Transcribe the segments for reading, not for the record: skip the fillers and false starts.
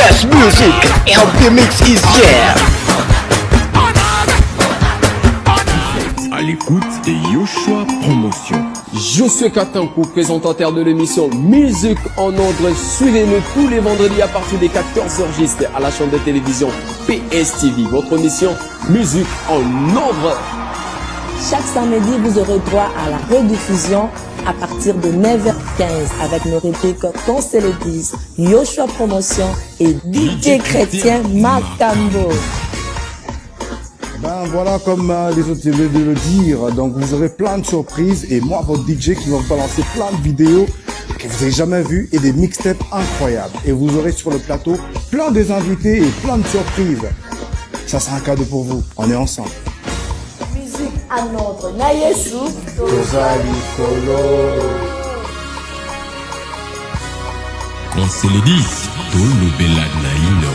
best music. Help the mix is here. À l'écoute de Yoshua Promotion. Josué Katankou, présentateur de l'émission Musique en Ordre. Suivez-nous tous les vendredis à partir des 14h juste à la chaîne de télévision PSTV. Votre émission Musique en Ordre. Chaque samedi, vous aurez droit à la rediffusion à partir de 9h15 avec nos répliques Qu'on se le dise, Yoshua Promotion et DJ Chrétien Matambo. Ben voilà, comme les autres viennent de le dire, donc vous aurez plein de surprises et moi, votre DJ qui va vous balancer plein de vidéos que vous n'avez jamais vues et des mixtapes incroyables. Et vous aurez sur le plateau plein des invités et plein de surprises. Ça sera un cadeau pour vous, on est ensemble. Musique à notre Nayesu Tozali Kolo. Qu'on se le dise, tout le Bella Naïno.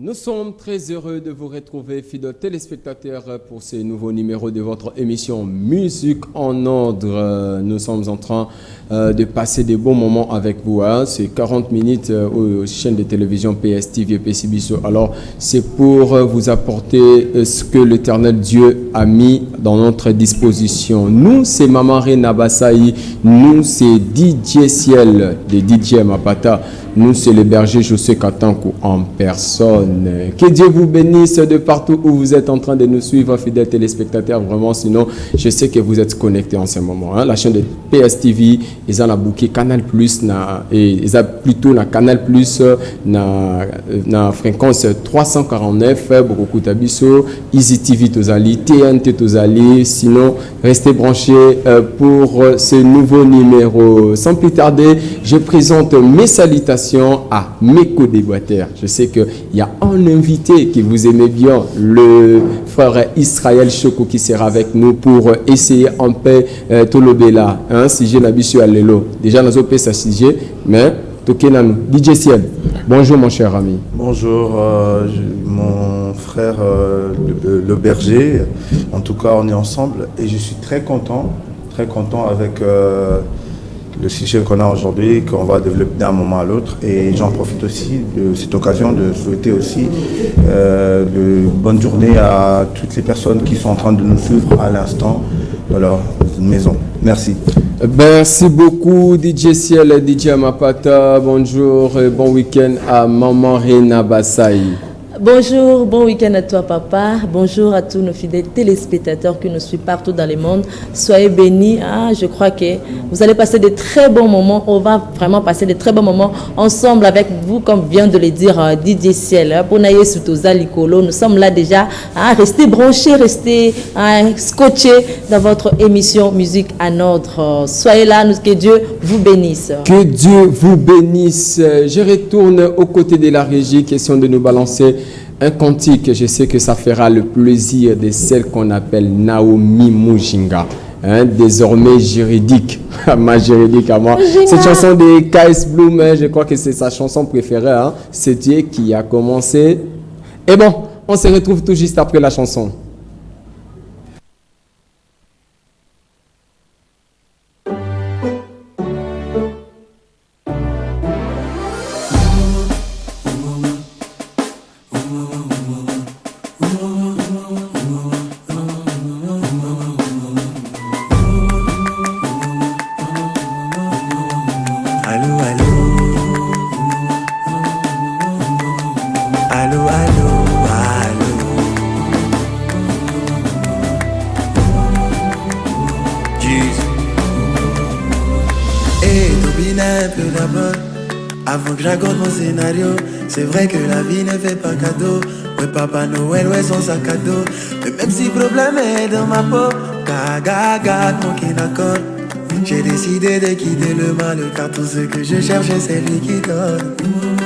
Nous sommes très heureux de vous retrouver, fidèles téléspectateurs, pour ce nouveau numéro de votre émission Musique en Ordre. Nous sommes en train de passer des bons moments avec vous. C'est 40 minutes aux chaînes de télévision PSTV et PCBiso. Alors, c'est pour vous apporter ce que l'Éternel Dieu a mis dans notre disposition. Nous, c'est Maman Rena Bassaï. Nous, c'est DJ Ciel de DJ Mapata. Nous, c'est le berger Josué Katankou en personne. Que Dieu vous bénisse de partout où vous êtes en train de nous suivre, fidèles téléspectateurs. Vraiment, sinon, je sais que vous êtes connectés en ce moment. La chaîne de PSTV, ils ont la bouquet Canal Plus, ils ont plutôt la Canal Plus, na fréquence 349, beaucoup tabiso, Easy TV Tozali, TNT Tozali. Sinon, restez branchés pour ce nouveau numéro. Sans plus tarder, je présente mes salutations à mes co-débatteurs. Je sais qu'il y a un invité que vous aimez bien, le frère Israël Choko, qui sera avec nous pour essayer en paix Tolobela, sujet Nabisu Alelo. Déjà, nous avons fait ce sujet, mais Tokenanu, DJ Ciel. Bonjour mon cher ami. Bonjour mon frère le berger. En tout cas, on est ensemble et je suis très content avec le sujet qu'on a aujourd'hui, qu'on va développer d'un moment à l'autre. Et j'en profite aussi de cette occasion de souhaiter aussi bonne journée à toutes les personnes qui sont en train de nous suivre à l'instant dans leur maison. Merci. Merci beaucoup DJ Ciel, DJ Mapata. Bonjour et bon week-end à Maman Rena Bassaï. Bonjour, bon week-end à toi papa. Bonjour à tous nos fidèles téléspectateurs qui nous suivent partout dans le monde. Soyez bénis. Je crois que vous allez passer de très bons moments. On va vraiment passer de très bons moments ensemble avec vous, comme vient de le dire DJ Ciel. Pour Naye Sutoza Likolo, nous sommes là déjà. Restez branchés, restez scotchés dans votre émission Musique en Ordre. Soyez là, que Dieu vous bénisse. Que Dieu vous bénisse. Je retourne aux côtés de la régie, question de nous balancer un cantique. Je sais que ça fera le plaisir de celle qu'on appelle Naomi Mujinga, désormais juridique. Ma juridique à moi. Mujinga. Cette chanson de K.S. Bloom, je crois que c'est sa chanson préférée. C'est Dieu qui a commencé. Et bon, on se retrouve tout juste après la chanson. Avant que j'accorde mon scénario, c'est vrai que la vie ne fait pas cadeau. Ouais, Papa Noël, ouais, son sac à dos. Mais même si le problème est dans ma peau, gaga, mon qui d'accord. J'ai décidé de quitter le mal, car tout ce que je cherche, c'est lui qui donne.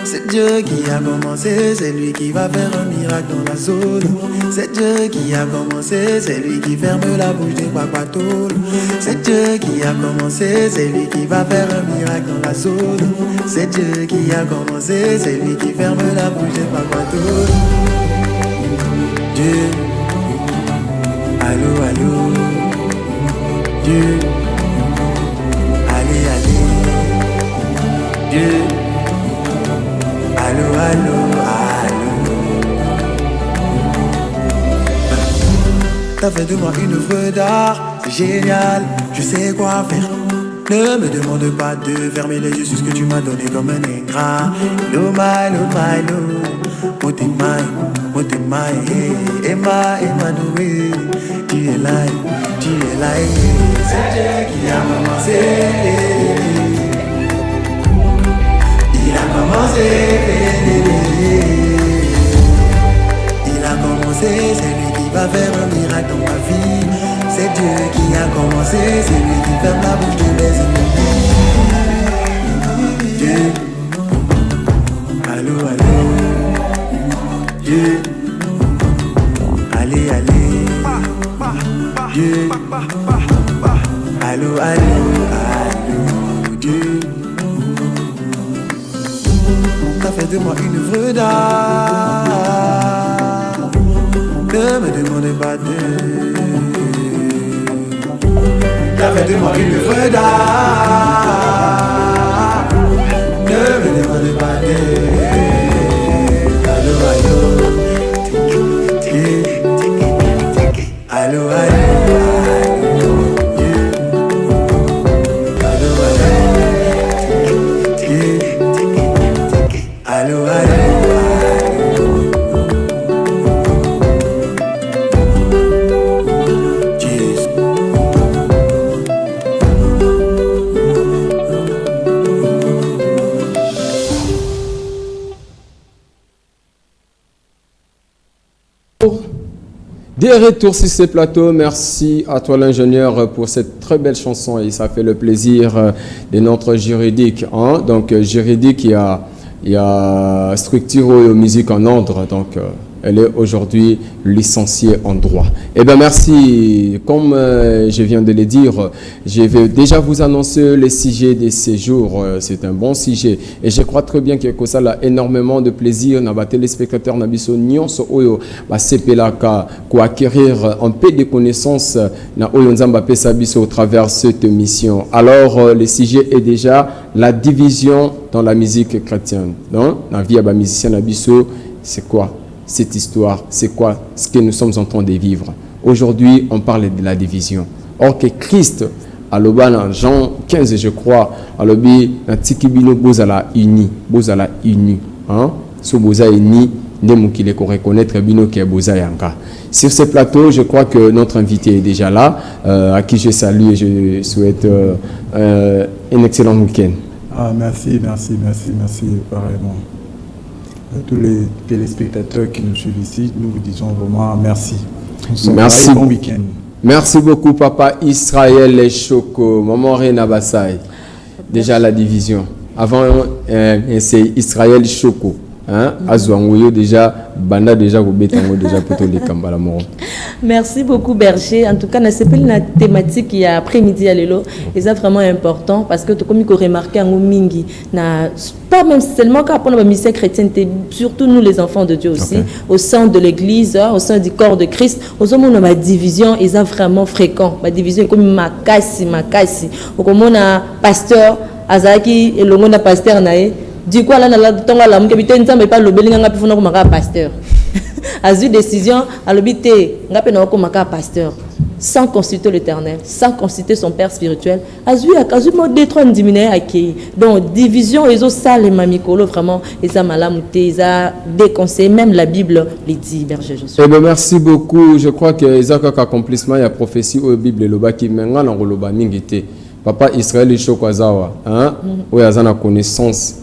C'est Dieu qui a commencé, c'est lui qui va faire un miracle dans la zone. C'est Dieu qui a commencé, c'est lui qui ferme la bouche des papatoules. C'est Dieu qui a commencé, c'est lui qui va faire un miracle dans la zone. C'est Dieu qui a commencé, c'est lui qui ferme la bouche des papatoules. Dieu, allô, allô, Dieu, allez, allez. T'as fait de moi une œuvre d'art, c'est génial, je sais quoi faire. Ne me demande pas de fermer les yeux sur ce que tu m'as donné comme un ingrat. Lo my, Motemai, Emma, Noé. Tu es là, c'est Dieu qui a commencé. Il a commencé. Il a commencé, c'est lui qui va faire un miracle dans ma vie. C'est Dieu qui a commencé, c'est lui qui ferme la bouche de mes ennemis. Dieu, allô, allô. Dieu, allez, allez. Dieu, allô, allô, allô. Dieu, t'as fait de moi une œuvre d'art. Ne me demandez pas de. T'as fait de moi une œuvre d'art. Ne me demandez pas de. Allô, allô. Allô, allô. Allô, allô. Des retours sur ce plateau, merci à toi l'ingénieur pour cette très belle chanson et ça fait le plaisir de notre juridique. Hein? Donc juridique, il y a structure et musique en ordre, donc elle est aujourd'hui licenciée en droit. Eh bien merci, comme je viens de le dire, je vais déjà vous annoncer le sujet de ces jours. C'est un bon sujet et je crois très bien que ça a énormément de plaisir dans les téléspectateurs nabiso nyonso oyo ba sepelaka ko acquérir un peu de connaissances na oyo nzamba pesa biso au travers cette émission. Alors le sujet est déjà la division dans la musique chrétienne. Donc la vie à musicien nabiso, c'est quoi cette histoire, c'est quoi ce que nous sommes en train de vivre. Aujourd'hui, on parle de la division. Or que Christ, à l'Oban, Jean 15, je crois, à l'Obi, Natikibino Bozala uni, hein? So Boza uni, ne qui les reconnaître Bino qui est Boza Yanka. Sur ce plateau, je crois que notre invité est déjà là, à qui je salue et je souhaite un excellent week-end. Ah, merci, pareillement. Tous les téléspectateurs qui nous suivent ici, nous vous disons vraiment merci. Merci. Bon week-end. Merci beaucoup, papa Israël Choko, maman Rena Bassay. Déjà la division. Avant, c'est Israël Choko. Hein? Azouangoyo déjà, Banda déjà, Gobetango déjà, plutôt les Kambalamoro. Merci beaucoup Berger. En tout cas, c'est la thématique qui a après-midi à l'élo. Et c'est vraiment important parce que comme il faut remarquer en Mingi, pas même seulement quand on a une mission chrétienne, surtout nous les enfants de Dieu aussi, au sein de l'église, au sein du corps de Christ, au sein de ma division, ils sont vraiment fréquents. Ma division est comme makasi. Au comme on a pasteur, Azaki et le monde a pasteur nae. Du coup, là, tonga la mukebite nzambe pas lobelinga ngapi funa ko maka pasteur. Azu décision à l'obité ngapi na ko maka pasteur sans consulter l'Éternel, sans consulter son père spirituel. Azu mo détrône diminuer accueilli. Donc division ils ont ça les mamikolo vraiment ils a malamouté, ils a déconseillé même la Bible les dit Berger Josué. Eh bien merci beaucoup. Je crois que Isaac accomplissement il y a prophétie au Bible le baki menga na ngoloba mingité. Papa Israël Chokwazawa hein où il y a une connaissance.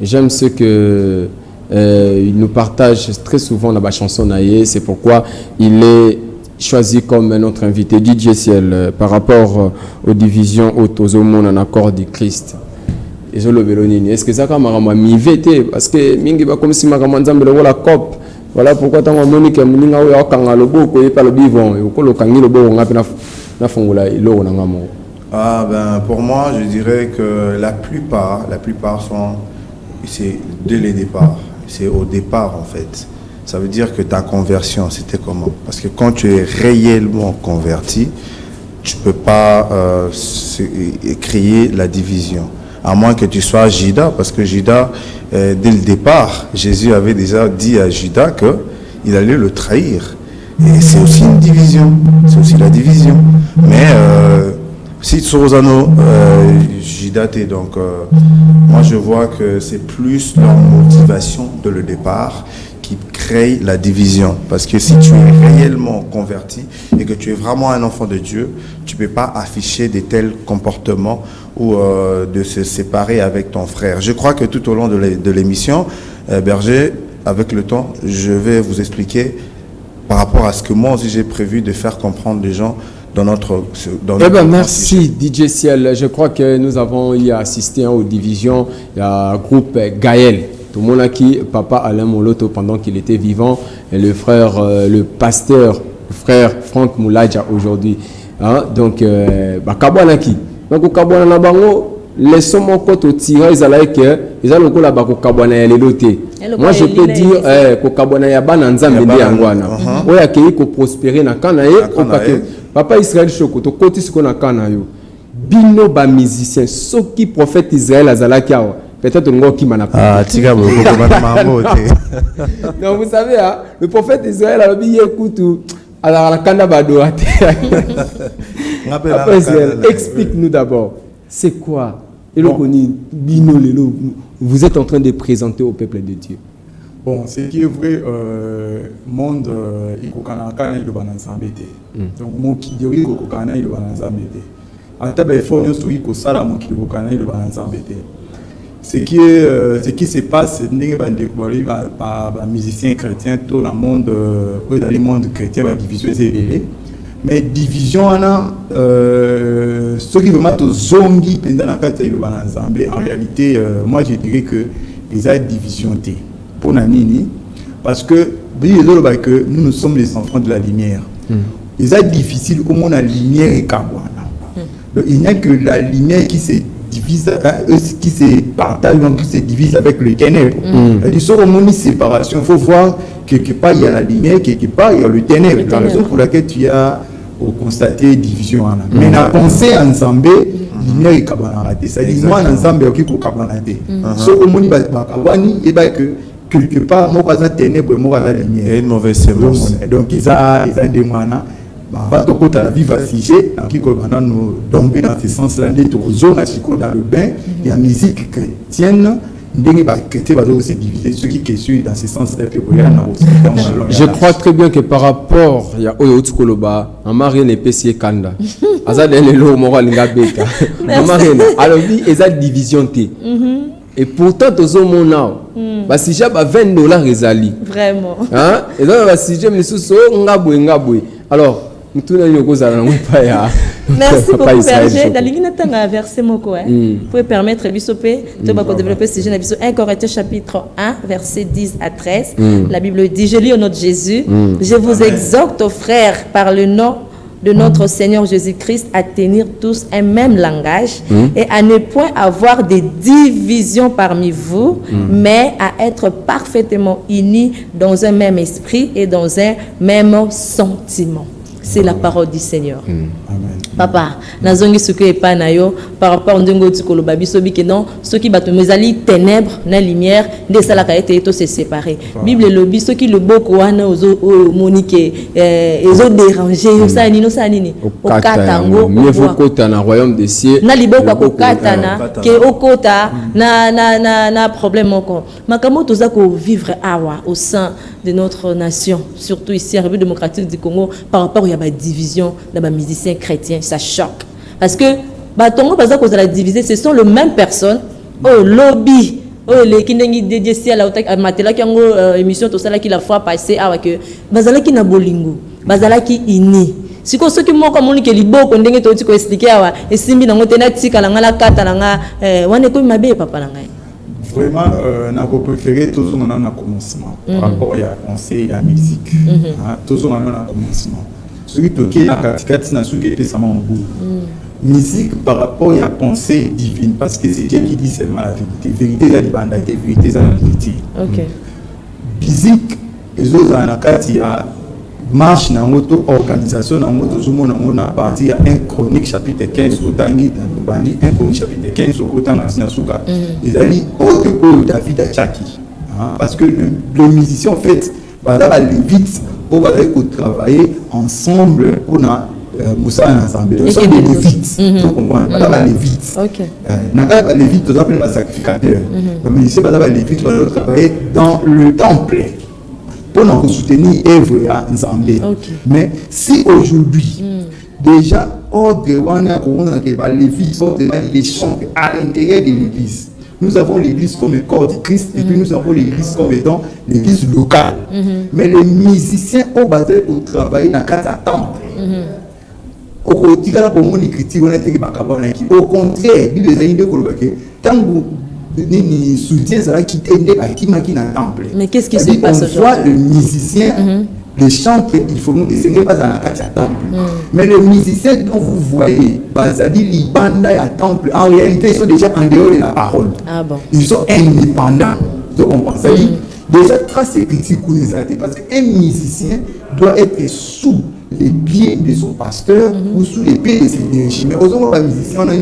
J'aime ce que il nous partage très souvent dans la chanson Naye. C'est pourquoi il est choisi comme notre invité DJ Ciel par rapport aux divisions autour en accord du Christ. Est-ce que ça m'a mivete parce que mingi ba comme si mama nzambe le wala cop. Voilà pourquoi tant Monique muninga oyo akanga loboko et pas le bivon et ko lokangi loboko ngapi na fungula ilo na ngamo. Ah ben pour moi je dirais que la plupart sont c'est dès le départ, c'est au départ en fait. Ça veut dire que ta conversion c'était comment? Parce que quand tu es réellement converti, tu peux pas créer la division. À moins que tu sois Judas, parce que Judas dès le départ, Jésus avait déjà dit à Judas que il allait le trahir. Et c'est aussi une division, c'est aussi la division. Mais si Sorosano, j'y daté, donc moi je vois que c'est plus leur motivation de le départ qui crée la division. Parce que si tu es réellement converti et que tu es vraiment un enfant de Dieu, tu ne peux pas afficher de tels comportements ou de se séparer avec ton frère. Je crois que tout au long de l'émission, Berger, avec le temps, je vais vous expliquer par rapport à ce que moi aussi j'ai prévu de faire comprendre les gens dans notre... merci DJ Ciel. Je crois que nous avons assisté aux divisions. Il y a un groupe Gaël. Tout le monde qui papa Alain Moloto pendant qu'il était vivant et le frère, le pasteur, le frère Franck Moulaja aujourd'hui. Hein? Donc, Kabwanaki. Donc, Kabwana Bango, laissons mon côté au tirage, ils allaient que, ils allaient au là-bas, Kabwana et les lotés. Moi, je peux dire que Kabwana Yaban Nzambe de Angwana. Oui, accueilli pour prospérer dans Kanae. Papa Israël Choko, to côté ce qu'on a Kanayo. Bino ba musicien, ce qui prophète Israël Azalakiawa. Peut-être un qui m'a appris. Donc vous savez, hein, le prophète Israël a dit écoute, alors la Kanda Bado. Explique-nous d'abord, c'est quoi? Et vous êtes en train de présenter au peuple de Dieu. Bon, ce qui est vrai, monde, il faut qu'on ait le ensemble. Donc, mon qui dit qu'il faut qu'on ait le ensemble. En tout cas, il faut que nous ayons le ensemble. Ce qui se passe, c'est que par les musiciens chrétiens, tout le monde, dans le monde chrétien, la division est élevée. Mais division, ce qui veut mettre aux zombies pendant la carte de l'ensemble, en réalité, moi je dirais que les a division pour Nanini, parce que nous sommes les enfants de la lumière. Il est difficile au monde la lumière et Kabwana. Il n'y a que la lumière qui se divise, qui se partage, donc qui se divise avec le ténèbre. Il y a une séparation. Il faut voir quelque part il y a la lumière, quelque part il y a le ténèbre. La raison pour laquelle tu as constaté division. Mais la pensée ensemble, lumière et Kabwana. C'est-à-dire moi ensemble qui pour Kabwana. Ce au monde Kabwani et que quelque part moi pas ténèbre, moi la lumière. Et une mauvaise sémence. Donc ils ont des moines. Quand la vie va figer, nous tomber dans ce sens-là, dans le bain, il y a la musique chrétienne, je crois très bien que par rapport à Oyotskoloba, Amarien et PC Kanda, alors il y a division. Et pourtant, tous au monde, si j'ai $20 rézali. Vraiment. Hein? Et donc, si j'ai alors, merci beaucoup, Berger. Dans le verset moko, vous pouvez permettre de développer ce sujet. 1 Corinthiens chapitre 1, verset 10 à 13. La Bible dit, je lis au nom de Jésus, je vous exhorte, aux frères, par le nom de notre Seigneur Jésus-Christ, à tenir tous un même langage et à ne point avoir des divisions parmi vous, mais à être parfaitement unis dans un même esprit et dans un même sentiment. C'est la parole du Seigneur. Amen. Papa, nazongi suke epa na yo par rapport ndenge tikoloba biso bike non ceux qui bato mezali ténèbres na lumière de ça la kaete to se séparer. Bible lobi ceux qui le boko wana ozo monique ezo déranger ça nino ça nini okatango mieux vaut kota na royaume des cieux na liboko ko katana ke okota na problème encore makamo toza ko vivre awa au sein de notre nation, surtout ici en République démocratique du Congo, par rapport à la division de les musiciens chrétiens, ça choque. Parce que, Tongo, par exemple, la diviser, ce sont les mêmes personnes, au lobby, les qui n'ont dédié ici à la matela qui ont émission, tout ça qui la fois passée, avec eux, Bazala qui n'a bolingo, Bazala qui ini. Si ceux qui m'ont comme on dit que les beaux qu'on dit que tu peux expliquer, et si mi n'ont pas tika la kata la on est comme ma belle papa la Vraiment, on préféré tous on a un commencement par rapport à la pensée et à la musique. Tous on a un commencement. Celui qui est la catégorie n'a su que ça m'a goût. Musique par rapport à la pensée divine, parce que c'est Dieu qui dit seulement la vérité. Vérité, la libandate, vérité, la vérité. Musique, les autres en a quatre, marche dans notre organisation, dans notre zoom, on a parti à 1 Chronique chapitre 15 au Tangi, 1 Chronique chapitre 15 au Tangi, ils ont dit autre que David à Tchaki. Parce que le musicien, en fait, les vite pour travailler ensemble pour Moussa ensemble. Nous sommes des lévites. Vous comprenez? Pas les lévites. Les lévites, nous appelons les sacrificateurs. Mais ici, les lévites doivent travailler dans le temple pour nous soutenir l'œuvre ensemble. Mais si aujourd'hui, déjà, ordre les lévites sont les chants à l'intérieur de l'église. Nous avons l'église comme le corps du Christ et puis nous avons l'église comme étant l'église locale. Mais les musiciens ont basé pour travailler dans le cadre de temple. Au contraire, tant que soutien sera quitté dans le temple. Mais qu'est-ce qui se passe aujourd'hui? On voit le musicien, les chants qu'il faut nous ce n'est pas dans le temple. Mais les musiciens dont vous voyez, les bandes à temple, en réalité, ils sont déjà en dehors de la parole. Ils sont indépendants. Donc on pense déjà très critique parce qu'un musicien doit être sous les pieds de son pasteur ou sous les pieds de ses dirigeants. Mais aux autres musiciens, on a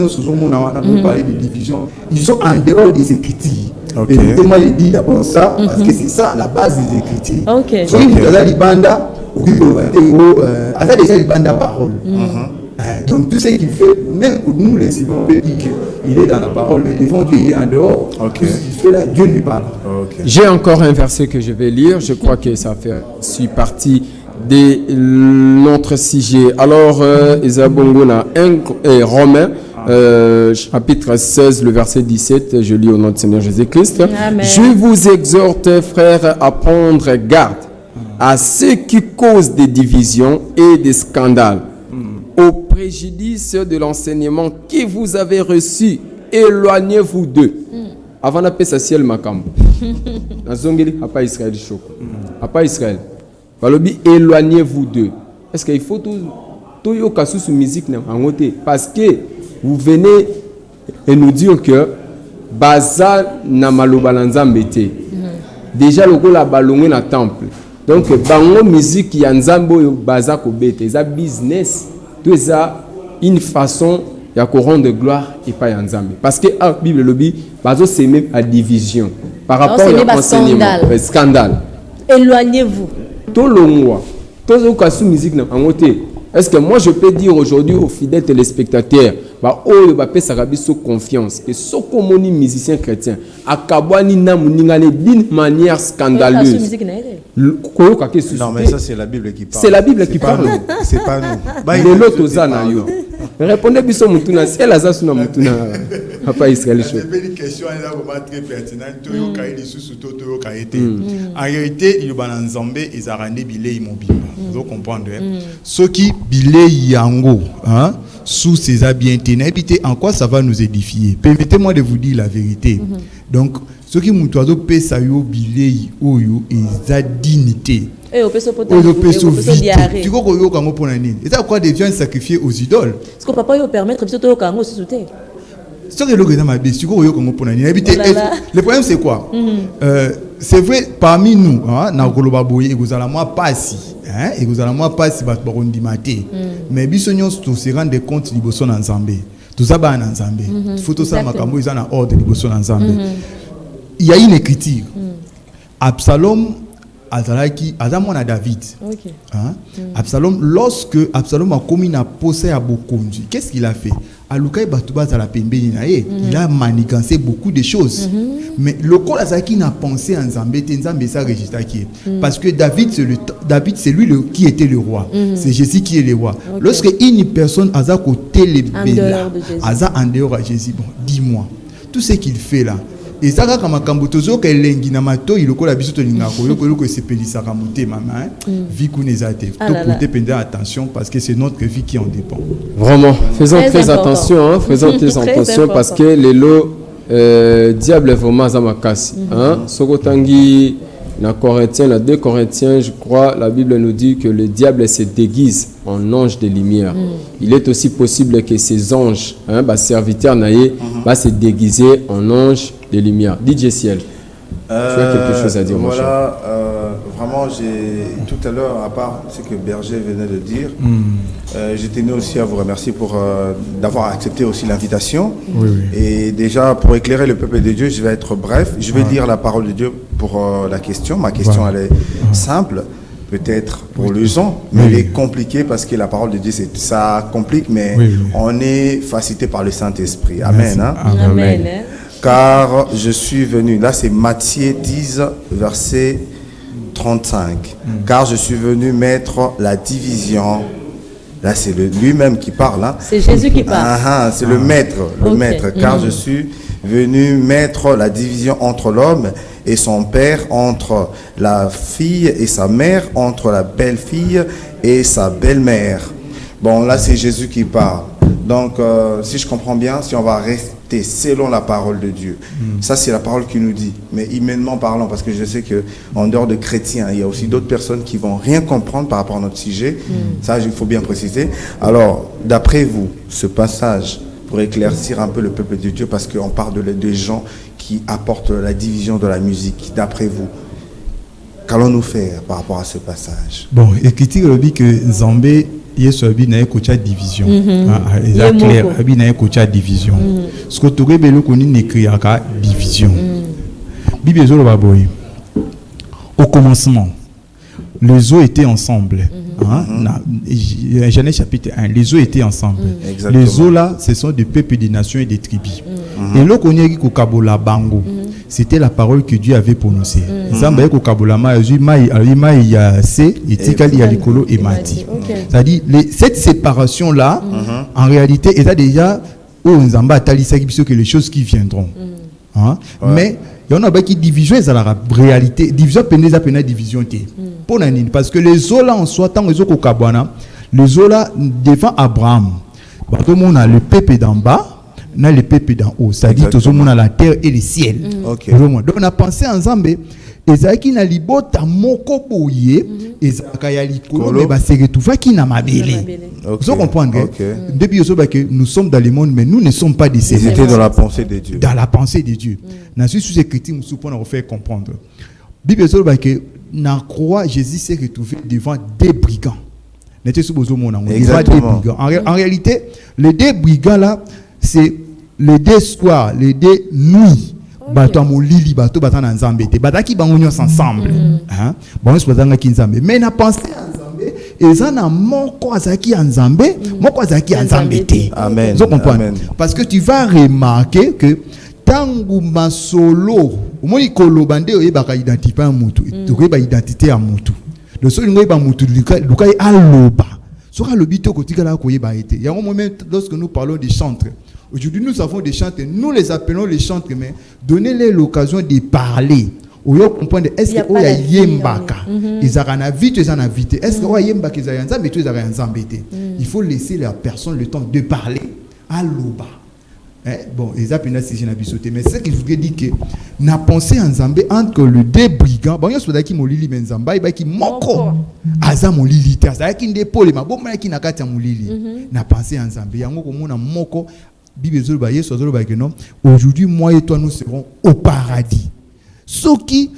parlé de division. Ils sont en dehors des écritures. Et moi, je dis d'abord ça parce que c'est ça la base des écritures. Si vous avez les bandes, vous avez déjà les bandes à parole. Donc tout ce qu'il fait, même pour nous les civils, on peut dire qu'il est dans la parole, mais devant Dieu il est en dehors. Tout ce qu'il fait là, Dieu lui parle. J'ai encore un verset que je vais lire. Je crois que ça fait partie de notre sujet. Alors, Isabongona, Romains, chapitre 16, le verset 17, je lis au nom du Seigneur Jésus-Christ. Je vous exhorte, frères, à prendre garde à ceux qui causent des divisions et des scandales, au préjudice de l'enseignement que vous avez reçu. Éloignez-vous d'eux. Avant d'appeler ça ciel makam. Nazongeli, à pas Israël chaud. À pas Israël. Éloignez-vous d'eux. Est-ce qu'il faut tout yoka sous musique parce que vous venez et nous dire que baza na malobalanza mbete. Déjà le la balongé na temple. Donc bango musique ya nzambo baza ko bete, ça business, tout ça une façon ya ko rendre gloire et pas ya nzambe. Parce que la Bible lobby bazo c'est même à division par rapport à l'enseignement, scandale. Éloignez-vous. Tout le mois, tout le cas sous musique na angoté. Est-ce que moi je peux dire aujourd'hui aux fidèles téléspectateurs, ça confiance que ce qu'on musicien chrétien, akabwani na muningane d'une manière scandaleuse. Non mais ça c'est la Bible qui parle. C'est la Bible qui parle. C'est pas nous. De l'autre zana yo. Répondez biso mutuna, si elle a ça sous mutuna, papa Israël chaud. C'est une question là vraiment très pertinente. Toyo kaidi sous toyo kaidi. En réalité, il y a un Zambé ils a rendu bilé immobile. Vous comprenez? Ceux qui bilé yango, hein, sous ces habits internes, en quoi ça va nous édifier? Permettez-moi de vous dire la vérité. Donc, ceux qui m'ont dit que ça y est bilé oyo et za dignité. Tu crois qu'on et ça quoi devient sacrifié aux idoles? Est-ce que papa peut permettre de te faire aussi sauter? Le problème c'est quoi? C'est vrai parmi nous, na kolobaboye et vous allez moi passer, et vous allez moi passer bat barondi maté. Mais bisognon to se rendre compte liboso na Nzambe. Tout ça ba na Nzambe. Photo ça makambo ils en ordre liboso na Nzambe. Il y a une écriture. Absalom azalaki azamona David. Absalom, lorsque Absalom a commis na possès à Bokonji, qu'est-ce qu'il a fait? Alukai Batouba za la pembeni na ye, il a manigancé beaucoup de choses. Mais le col azaki n'a pensé en Nzambe, Nzambe ça registre qui parce que David c'est lui qui était le roi. C'est Jésus qui est le roi. Lorsque une personne aza côté les bella, aza en dehors à Jésus, bon, dis-moi, tout ce qu'il fait là. Et ça quand makambo tozo ke lengi na mato iloko la biso to linga ko yoko se pelisa ka monter maman vie kunezate tout côté pendant attention parce que c'est notre vie qui en dépend. Vraiment, faisons très attention, faisons très attention parce que les lots diable est vraiment zamakasi sokotangi na Corinthiens, la 2 Corinthiens, je crois, la Bible nous dit que le diable se déguise en ange de lumière. Il est aussi possible que ces anges, serviteurs naïe, va se déguiser en ange de lumière. DJ Ciel, tu as quelque chose à dire, mon cher? Voilà, vraiment, j'ai tout à l'heure, à part ce que Berger venait de dire, je tenais aussi à vous remercier pour d'avoir accepté aussi l'invitation. Et déjà, pour éclairer le peuple de Dieu, je vais être bref. Je vais dire la parole de Dieu pour la question. Ma question, elle est simple. peut-être pour les gens, mais il est compliqué parce que la parole de Dieu, ça complique, mais on est facilité par le Saint-Esprit. Amen. Hein? Amen. Car je suis venu, là c'est Matthieu 10, verset 35. Car je suis venu mettre la division. Là c'est lui-même qui parle. Hein? C'est Jésus qui parle. C'est le maître. Car je suis venu mettre la division entre l'homme et son père, entre la fille et sa mère, entre la belle-fille et sa belle-mère. Bon, là, c'est Jésus qui parle. Donc, si je comprends bien, si on va rester selon la parole de Dieu, ça, c'est la parole qui nous dit. Mais humainement parlant, parce que je sais qu'en dehors de chrétiens, il y a aussi d'autres personnes qui vont rien comprendre par rapport à notre sujet. Ça, il faut bien préciser. Alors, d'après vous, ce passage, pour éclaircir un peu le peuple de Dieu, parce qu'on parle des gens qui apportent la division de la musique. D'après vous, qu'allons-nous faire par rapport à ce passage? Bon, et qui dit que Zambé, Yesu abi na ekocha division. Il est clair, abi na ekocha division. Ce que tu rebelles koni n'écriaka division. Bible ezolo baboy. Au commencement, les eaux étaient ensemble. Genèse chapitre 1, les eaux étaient ensemble. Les eaux là, ce sont des peuples, des nations et des tribus. Et là, on a Kabola Bango. C'était la parole que Dieu avait prononcée. Zamba ko Kabola ma ya se et tikali ya likolo et mati. C'est-à-dire cette séparation là, en réalité, est déjà où Zamba talisa que les choses qui viendront. Mais il y en a qui division est la réalité. Division peine division t. Parce que les eaux là en soi, tant les eaux au Kabwana, les eaux là devant Abraham, tout le monde a le peuple d'en bas, on a le peuple d'en haut. C'est-à-dire tout le monde a la terre et le ciel. Donc on a pensé ensemble. Ezaki na libota moko boye, ezaka ya likolo mais ba se retrouva qui na mabele. Vous comprenez? Depuis que nous sommes dans le monde mais nous ne sommes pas des Ils étaient dans la pensée de Dieu. Dans la pensée de Dieu. Dans ce sous écrit nous pour nous faire comprendre. Bible que na croix Jésus s'est retrouvé devant des brigands. Exactement. En réalité, les deux brigands là, c'est les deux soirs, les deux nuits. Bato amolili bato batana nzambe te bataki bango nyonso ensemble hein bon c'est pas ki nzambe mais na pensé nzambe ezana moko azaki nzambe moko azaki nzambe te. Amen. Vous comprenez? Parce que tu vas remarquer que tangu masolo omoni kolobande oyebaka identifier mutu tokoyeba identité ya mutu le seul ngoyeba mutu lukai aloba soka lobito kotikala koyeba ete yango moment lorsque nous parlons des chantres. Aujourd'hui, nous avons des chantres, nous les appelons les chantres, mais donnez-les l'occasion de parler. Ou yo comprendre est-ce que o ya yembaka ils arana vite ils en invité est-ce que o yembaka ils ayanza mais ils arana embêté. Il faut laisser la personne le temps de parler à l'oba. Bon, ils appellent ça si je mais c'est ce qu'il voudrait dire que na pensé en Zambé entre le deux brigands bon yo soda ki molili menzamba iba ki moko aza molili ta ça ki ndepole maboma ki nakati ya molili na pensé en Zambé yango komona moko. Aujourd'hui, moi et toi, nous serons au paradis. Ce qui,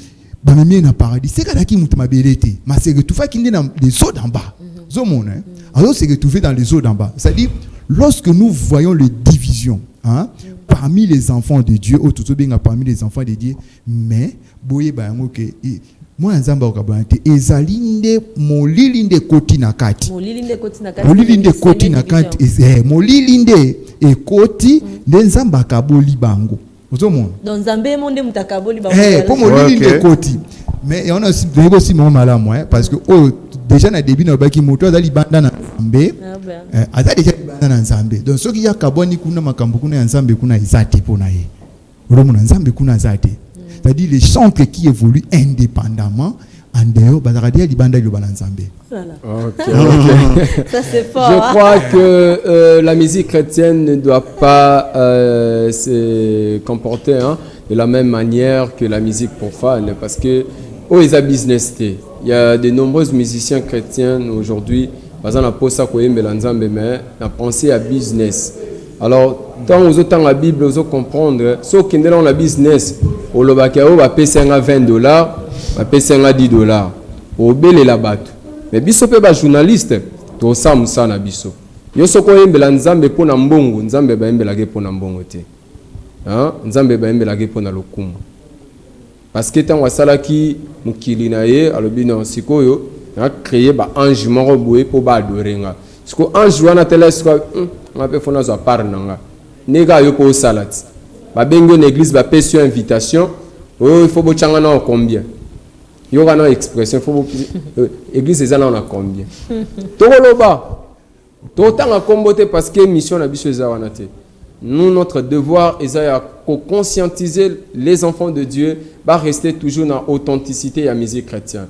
dans le paradis, c'est qu'il y a des mais c'est que tout fait qu'il y a des eaux d'en bas. Alors, c'est que tout fait dans les eaux d'en bas. C'est-à-dire, lorsque nous voyons les divisions, parmi les enfants de Dieu, parmi les enfants de Dieu, mais, moi nzamba okabante ezalinde molilinde koti na kati molilinde koti na kati molilinde ekoti nde nzamba kaboli bango ozomona donc nzambe monde mutakaboli bango pour molilinde koti mais on a aussi mon malamu parce que déjà na début na baki moto azali banda na nzambe azali déjà banda na nzambe donc soki ya kaboni kuna makambo kuna nzambe kuna izate pona ye ozomona nzambe kuna zate. C'est-à-dire les chantres qui évoluent indépendamment en dehors bazaradia libanda lo balanzambe. Ça c'est fort. Je crois que la musique chrétienne ne doit pas se comporter de la même manière que la musique profane parce que ils ont business. Il y a de nombreux musiciens chrétiens aujourd'hui, par exemple, pour ça qu'on aime l'ensemble mais la pensée à business. Alors, tant aux autres la Bible, vous comprendre, ceux qui sont dans la business, au Lobakao va payer $20, va payer $10. Au bel et la batte. Mais biso pe ba journaliste, to sam ça na biso. Yo soko yembela nzambe pona mbongo, nzambe ba yembela ke pona mbongo te. Hein? Nzambe ba yembela ke pona lokumu. Parce que tant wasala ki mukili na ye, alobi na sikoyo, a créé ba ange moko boye pour ba adorer nga parce que ange wana tele ce on appelle fona zo par nanga nega yo ko salati ba bengo na église ba pesu invitation oh il faut bochanga na combien yo kana expression faut église ezana na combien tokoloba totanga kombote parce que mission na biso eza wana te. Nous, notre devoir est de conscientiser les enfants de Dieu, va rester toujours dans l'authenticité et la musique chrétienne.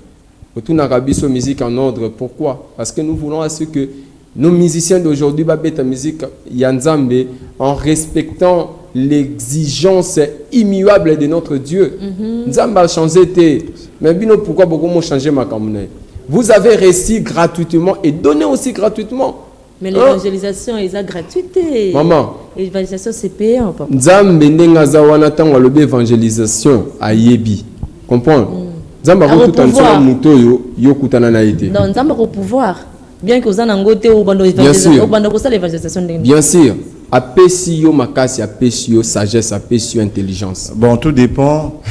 Autour de la musique en ordre. Pourquoi? Parce que nous voulons à ce que nos musiciens d'aujourd'hui va mettre la musique Yanzambe en respectant l'exigence immuable de notre Dieu. Nzamba a changé. Mais pourquoi beaucoup changé ma campagne? Vous avez réussi gratuitement et donné aussi gratuitement. Mais l'évangélisation est gratuité. Maman. L'évangélisation c'est payant, papa. Nzambe ndenga zawana tango lobe évangélisation ayebi. Comprends? Nzamba ko tout en muto yo kutana na ité. Non, Nzamba ko pouvoir. Bien que ozana ngote ou bando évangélisation, ou bando ko ça l'évangélisation ndenga. Bien sûr. Apesi yo makasi, apesi yo sagesse, apesi yo intelligence. Bon, tout dépend,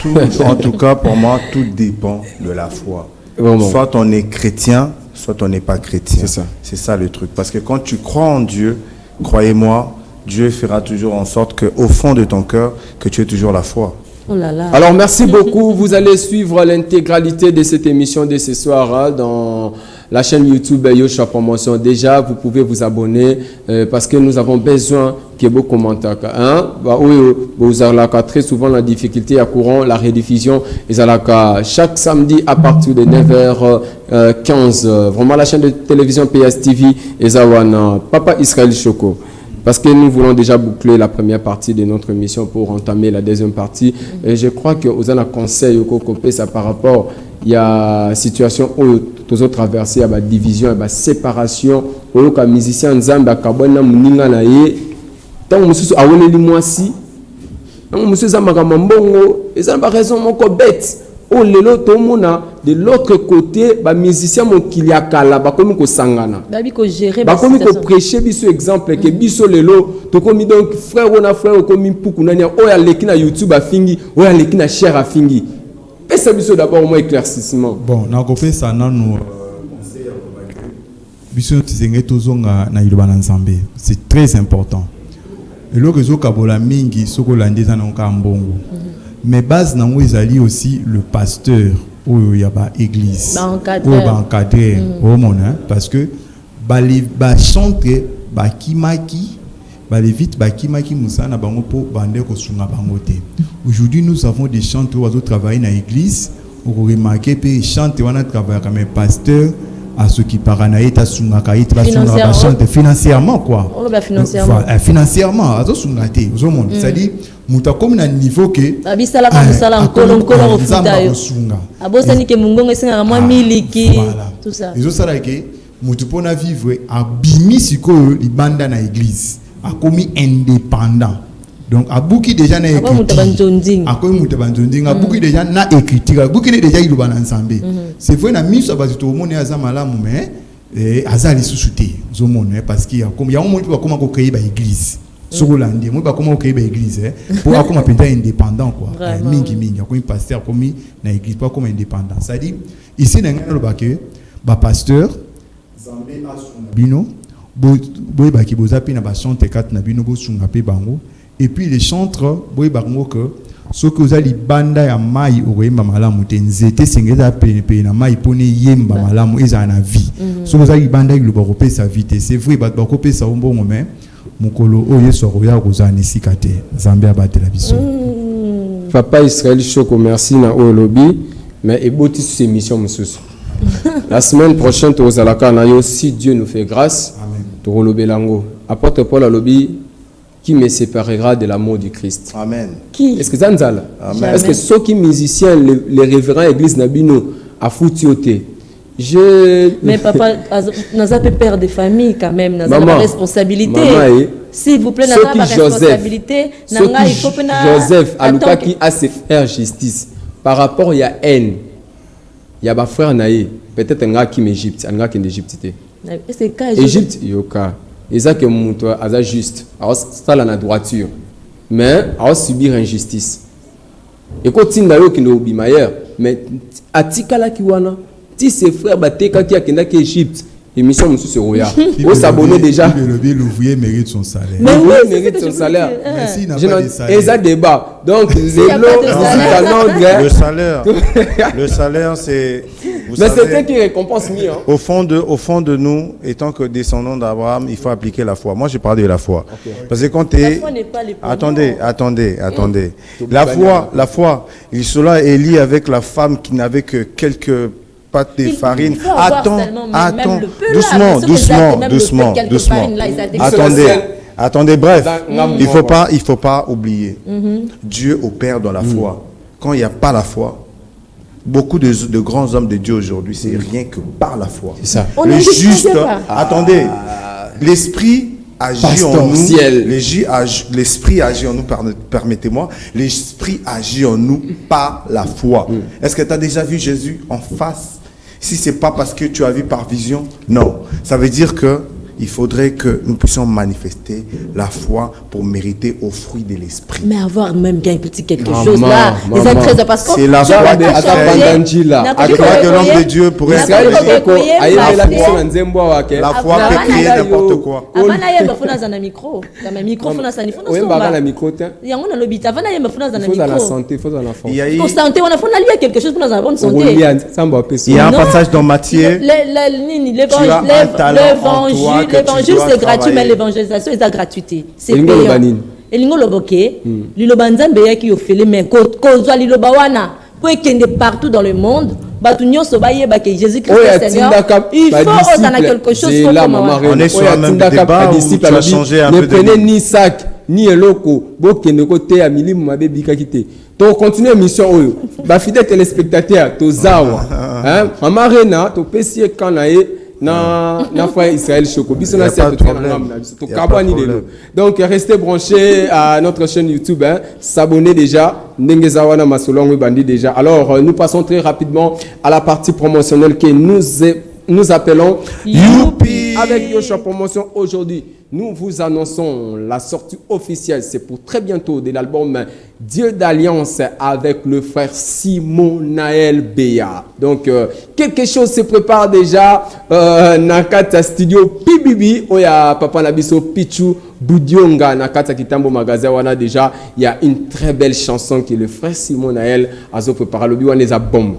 en tout cas pour moi, tout dépend de la foi. Vraiment. Soit on est chrétien, soit on n'est pas chrétien. C'est ça. C'est ça le truc. Parce que quand tu crois en Dieu, croyez-moi, Dieu fera toujours en sorte qu'au fond de ton cœur, que tu aies toujours la foi. Oh là là. Alors merci beaucoup. Vous allez suivre l'intégralité de cette émission de ce soir dans la chaîne YouTube Yoshua Promotion. Déjà, vous pouvez vous abonner parce que nous avons besoin que vos commentaires. Vous avez très souvent la difficulté à courant, la rediffusion. Chaque samedi à partir de 9h15. Vraiment la chaîne de télévision PSTV et Zawana. Papa Israël Choco. Parce que nous voulons déjà boucler la première partie de notre émission pour entamer la deuxième partie. Et je crois que vous avez un conseil ça par rapport il y a situation où tous autres traversées, il y a division, il y a séparation. Où les musiciens Nzamba kabona muninga na ye. Tant monsieur awone li mwasi. Tant monsieur Zambaka mambongo, et ça pas raison moko bête. Oh lelo tomona de l'autre côté ba musicien mon kiliakala ba komi ko sangana. Ba komi ko prêcher biso exemple que biso lelo to komi donc frère on komi puku nania oya leki na YouTube afingi oya leki na share afingi. Pesa biso d'abord au moins éclaircissement. Bon, na ko pesa nanu biso tizenge tozonga na iloba na Nzambe. C'est très important. Et le réseau kabola mingi soko landeza na nkambongo. Mais base nango ezali aussi le pasteur ou yaba église ou encadré au monde parce que ba chanter ba kimaki ba vite ba kimaki musana bango po bande ko sunga bango te. Aujourd'hui nous avons des chanteurs qui travaillent dans l'église ou remarquer pe chanter wana travailler comme pasteur à ceux qui paranaïta sunga kaïta sunga chanter financièrement quoi. On va financièrement. Financièrement azo sunga te au monde c'est-à-dire muta comme na niveau que abisala ka musala nkolo ofita yo abosani ke mungongo esenga mwa miliki tout ça ils ont ça là que mutu pona vivre abimi sikoyo libanda na église akomi indépendant donc abuki déjà na écriture akomi mutabanzondinga abuki déjà na écriture abuki déjà iloba na Nzambe c'est vrai na miso abazito omone azamala mais azali susute zomone parce qu'il y a comme il y a un monde qui comment créer ba église Sokolandi, moi, comment créer une église pour comme un indépendant quoi. Mingi, comme pasteur, comme na église, pas comme indépendant. Ça dit, ici, dans le bac, pasteur, Zambé Bino, boy baki bozapi na ba chante kat na bino bo sunga pe bango. Et puis les chantres, boy bango que ce que vous allez banda ya mai oyemba malamu te nzete sengeza pe na mai pone yemba malamu eza na vie. Ce que vous allez banda le barope sa vie, c'est vrai, ba barope sa mbongo mais mukolo oye soroya kozana sikate Zambia batela biso. Papa Israël Choco merci na olobi mais eboti sur ces missions mususu. La semaine prochaine tu aux alaka na yo si Dieu nous fait grâce. Amen. Tu olobelango. Apôtre Paul alobi qui me séparera de l'amour du Christ. Amen. Qui? Est-ce que ça nzala? Est-ce que ceux qui musiciens les révérends église nabino a foutioté? Mais papa, nous avons père de famille quand même, nous avons responsabilité. S'il vous plaît, nous avons responsabilité. Joseph, Aluka qui a se faire justice. Par rapport à la haine, il y a des frères naïs. Peut-être un gars qui est Égypte, un gars qui est d'Égypte. Égypte, il y a un cas. Et ça que mon toit a juste. Alors ça la droiture. Mais alors subir injustice. Et quand il y a qui est au bimailleur, mais à Tikala Kiwana. Si ses frères battaient quand il y a quelqu'un qui est Égypte, émission Monsieur Seroya. Vous s'abonnez déjà. L'ouvrier mérite son salaire. Mais oui, l'ouvrier mérite son salaire. Mais s'il n'a pas de salaire. Et ça débat. Donc, le salaire, c'est. Mais c'est quelqu'un qui récompense mieux. Hein. Au fond de nous, étant que descendants d'Abraham, il faut appliquer la foi. Moi, j'ai parlé de la foi. Okay. Parce que quand tu es. Attendez. La foi, cela est lié avec la femme qui n'avait que quelques pâtes de farine. Attends. Doucement. Attendez, bref. Il faut pas oublier. Dieu opère dans la foi. Quand il n'y a pas la foi, beaucoup de grands hommes de Dieu aujourd'hui, c'est rien que par la foi. C'est ça. Le juste, attendez, l'esprit agit en nous. L'esprit agit en nous, permettez-moi. L'esprit agit en nous par la foi. Est-ce que tu as déjà vu Jésus en face? Si ce n'est pas parce que tu as vu par vision, non. Ça veut dire que il faudrait que nous puissions manifester la foi pour mériter au fruit de l'esprit. Mais avoir même bien quelque chose là, les très parce que c'est la foi de que l'homme de Dieu pourrait la foi peut créer n'importe quoi. Il y a un passage dans Matthieu. L'évangile c'est gratuit, mais l'évangélisation c'est la gratuité. C'est payant. Et l'ingo boké, liloba nzambe yaki ofele mais kozwa liloba wana pour ekende partout dans le monde. Batunyo sobaye ba que Jésus-Christ est Seigneur. Il faut osana quelque chose pour commencer. On est sur un même débat où tu as changé un peu de. Ne prenez ni sac ni eloko, bokende côté à milimu mabe bikakite. Donc continuer mission oyo. Ba fidèle téléspectateur tozawa. Hein, amarena to pesie kanae na frère Israël Choko. Donc restez branchés à notre chaîne YouTube, hein. S'abonner déjà. Nengezawana Masolong Bandi déjà. Alors nous passons très rapidement à la partie promotionnelle que nous appelons Youpi. Avec Yoshua Promotion aujourd'hui, nous vous annonçons la sortie officielle, c'est pour très bientôt, de l'album Dieu d'Alliance avec le frère Simon Naël Béa. Donc, quelque chose se prépare déjà Nakata Studio PBB, où il y a Papa Nabiso Pichu Boudionga, Nakata Kitambo Magasin, wana déjà, il y a une très belle chanson que le frère Simon Naël a préparé, le biwan les a bombe.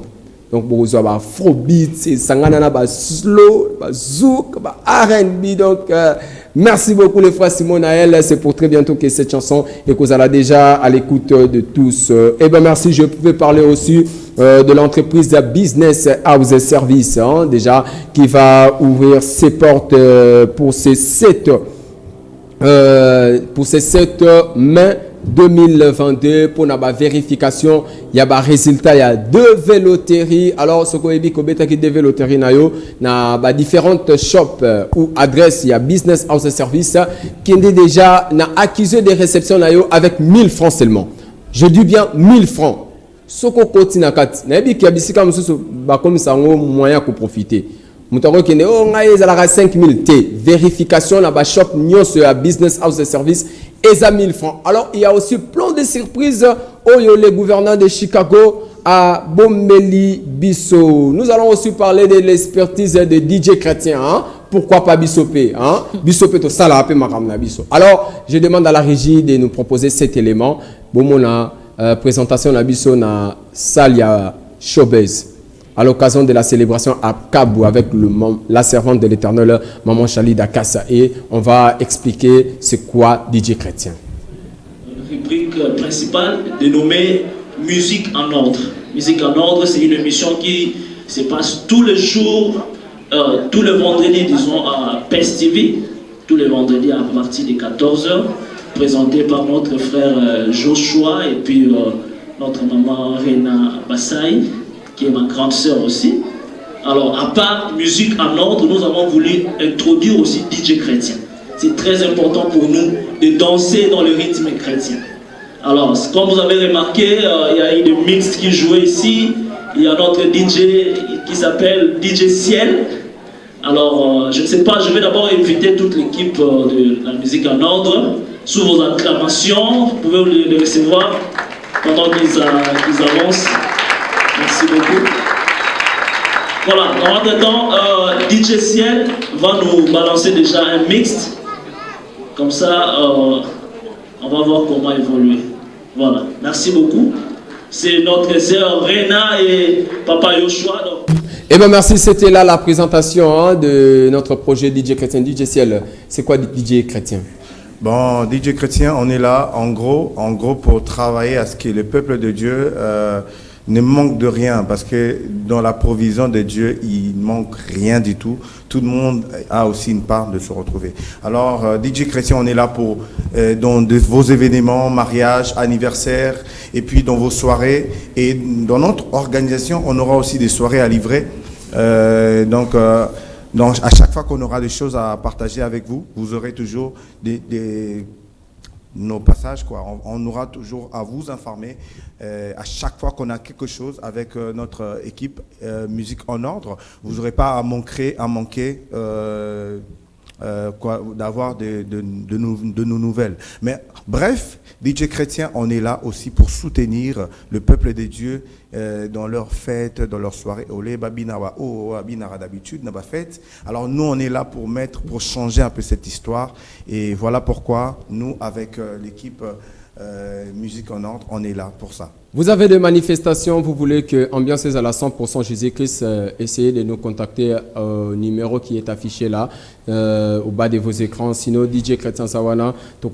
Donc, vous avez Afrobeat, Sangana, slow, zouk, R&B. Donc, merci beaucoup, les frères Simon Naël. C'est pour très bientôt que cette chanson et que vous allez déjà à l'écoute de tous. Et bien, merci. Je pouvais parler aussi de l'entreprise Business House Service, hein, déjà, qui va ouvrir ses portes pour ces 7 mai 2022 pour la vérification. Il y a des résultats, il y a 2 véloteries. Alors ce qu'on dit que qui des véloteries na différentes shops ou adresses, il y a Business House Service qui est déjà na accusé de réception avec 1000 francs seulement. Je dis bien 1000 francs. Ce qu'on continue à faire, na bi qui abisi comme ça comme ça moyen pour profiter. Moutaro qui est oh ngaye zala 5000 T vérification na ba shop nyos à Business House Service et à 1000 francs. Alors il y a aussi plein de surprises au le gouverneur de Chicago à Bombeli Bisso. Nous allons aussi parler de l'expertise de DJ Chrétien, hein? Pourquoi pas Bissopé, hein? Bissopé to sala pe makamna Bisso. Alors je demande à la régie de nous proposer cet élément. Bomona présentation na Bisso na Salia Showbiz à l'occasion de la célébration à Kabou avec la servante de l'Éternel, Maman Chali Dakassa. Et on va expliquer c'est quoi DJ Chrétien. La rubrique principale dénommée Musique en ordre. Musique en ordre, c'est une émission qui se passe tous les jours, tous les vendredis, disons, à PES TV, tous les vendredis à partir de 14h, présentée par notre frère Joshua et puis notre maman Rena Bassaï, qui est ma grande sœur aussi. Alors, à part musique en ordre, nous avons voulu introduire aussi DJ Chrétien. C'est très important pour nous de danser dans le rythme chrétien. Alors, comme vous avez remarqué, il y a eu des mix qui jouaient ici. Il y a notre DJ qui s'appelle DJ Ciel. Alors, je ne sais pas, je vais d'abord inviter toute l'équipe de la musique en ordre. Sous vos acclamations, vous pouvez les recevoir pendant qu'ils avancent. Merci beaucoup. Voilà, dans le temps, DJ Ciel va nous balancer déjà un mixte. Comme ça, on va voir comment évoluer. Voilà, merci beaucoup. C'est notre sœur Rena et Papa Yoshua. Eh bien merci, c'était là la présentation de notre projet DJ Chrétien. DJ Ciel, c'est quoi DJ Chrétien? Bon, DJ Chrétien, on est là en gros pour travailler à ce que le peuple de Dieu ne manque de rien, parce que dans la provision de Dieu, il ne manque rien du tout. Tout le monde a aussi une part de se retrouver. Alors, DJ Chrétien, on est là pour dans vos événements, mariages, anniversaires, et puis dans vos soirées. Et dans notre organisation, on aura aussi des soirées à livrer. Donc, à chaque fois qu'on aura des choses à partager avec vous, vous aurez toujours nos passages, quoi. On aura toujours à vous informer à chaque fois qu'on a quelque chose avec notre équipe Musique en Ordre. Vous n'aurez pas à manquer d'avoir de nos nouvelles. Mais bref, DJ Chrétien, on est là aussi pour soutenir le peuple de Dieu dans leurs fêtes, dans leurs soirées. D'habitude, fête. Alors nous, on est là pour changer un peu cette histoire. Et voilà pourquoi nous, avec l'équipe Musique en Ordre, on est là pour ça. Vous avez des manifestations, vous voulez que Ambiance à la 100% Jésus-Christ, essayez de nous contacter au numéro qui est affiché là, au bas de vos écrans. Sinon, DJ Chrétien Sawana, je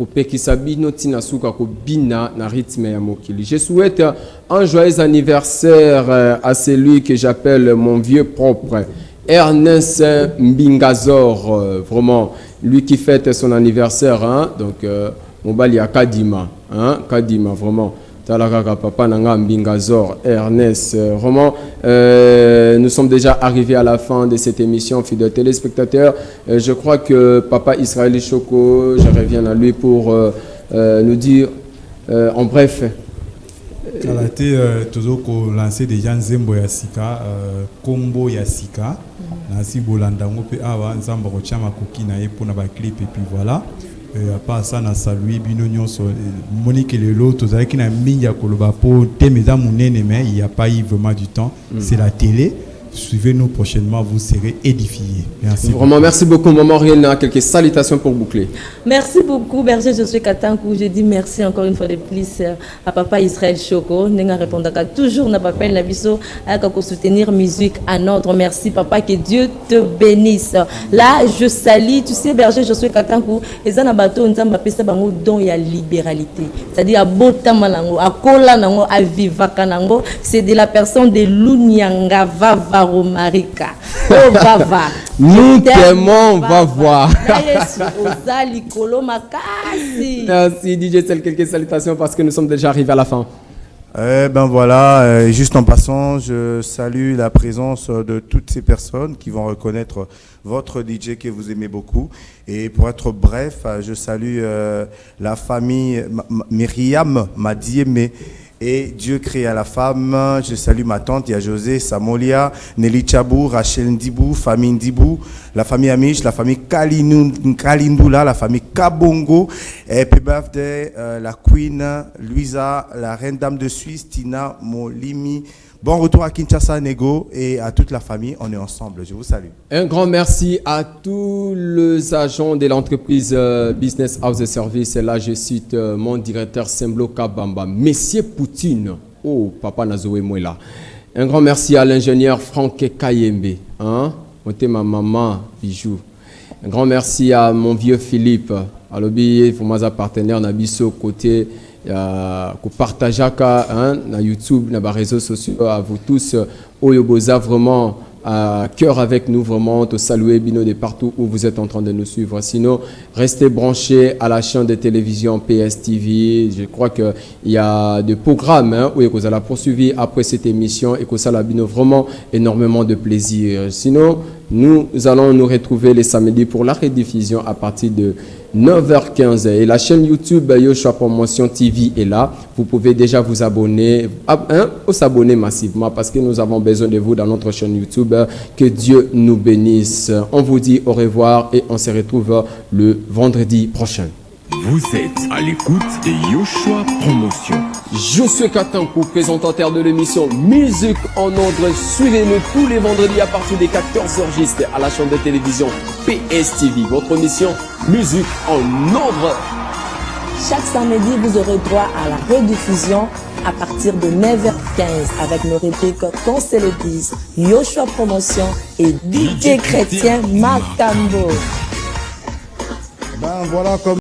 souhaite un joyeux anniversaire à celui que j'appelle mon vieux propre, Ernest Mbingazor, vraiment, lui qui fête son anniversaire, hein, donc, Mobali à Kadima, hein, Kadima, vraiment. Talakaka Papa Nanga Mbingazor, Ernest, vraiment, nous sommes déjà arrivés à la fin de cette émission, fidèles téléspectateurs. Je crois que Papa Israël Choco, je reviens à lui pour nous dire, en bref. Kalate, tozoko lancé déjà Nzembo Yasika, Kombo Yasika, Nasi Bolanda Ngope Awa, Nzamba Rochama Kokina et pour na clip et puis voilà. À part ça, na salué bino nyonso Monique Lelo, tozali ki na mingi koloba po temeza munene, mais il n'y a pas eu vraiment du temps. C'est la télé. Suivez-nous prochainement, vous serez édifiés. Merci. Vraiment, merci beaucoup, Maman Riena. Quelques salutations pour boucler. Merci beaucoup, Berger. Je suis Katankou. Je dis merci encore une fois de plus à Papa Israël Choco. Nenga répondaka toujours na papel na biso à soutenir Musique en Ordre. Merci, Papa. Que Dieu te bénisse. Là, je salue. Tu sais, Berger, je suis Katankou. Et ça na bateau, on s'en pesa bango don ya libéralité. C'est-à-dire à bota malango, à kola nango, à vivaka nango. C'est de la personne de Lunyanga Vava. Marika. Oh, Vava. Nous t'aimons, va voir. Merci DJ Ciel, quelques salutations parce que nous sommes déjà arrivés à la fin. Ben voilà, juste en passant, je salue la présence de toutes ces personnes qui vont reconnaître votre DJ que vous aimez beaucoup. Et pour être bref, je salue la famille Myriam Madieme. Et Dieu créa la femme. Je salue ma tante, il y a José, Samolia, Nelly Chabou, Rachel Ndibou, famille Ndibou, la famille Amish, la famille Kalindula, la famille Kabongo, et happy birthday, la Queen, Louisa, la reine dame de Suisse, Tina Molimi. Bon retour à Kinshasa, Nego, et à toute la famille. On est ensemble. Je vous salue. Un grand merci à tous les agents de l'entreprise Business House Service. Et là, je cite mon directeur Semblo Kabamba, Monsieur Poutine. Oh, Papa Nazoé Mouela. Un grand merci à l'ingénieur Franck Kayembe. Hein? Ma maman, bijou. Un grand merci à mon vieux Philippe. À l'objet, pour mes partenaires, Nabiso, côté. Ko partajaka na YouTube, na les réseaux sociaux, à vous tous, Oyoboza vraiment à cœur avec nous, vraiment te saluer Bino de partout où vous êtes en train de nous suivre. Sinon, restez branchés à la chaîne de télévision PSTV. Je crois qu'il y a des programmes où vous allez poursuivre après cette émission et que ça a Bino vraiment énormément de plaisir. Sinon, nous allons nous retrouver les samedis pour la rediffusion à partir de 9h15 et la chaîne YouTube Yoshua Promotion TV est là. Vous pouvez déjà vous abonner, s'abonner massivement parce que nous avons besoin de vous dans notre chaîne YouTube. Que Dieu nous bénisse. On vous dit au revoir et on se retrouve le vendredi prochain. Vous êtes à l'écoute de Yoshua Promotion. Josué Katankou, présentateur de l'émission Musique en Ordre. Suivez-nous tous les vendredis à partir des 14h juste à la chaîne de télévision PSTV. Votre émission Musique en Ordre. Chaque samedi, vous aurez droit à la rediffusion à partir de 9h15 avec nos répliques Qu'on se le dise, Yoshua Promotion et DJ Chrétien Macambo. Ben voilà comme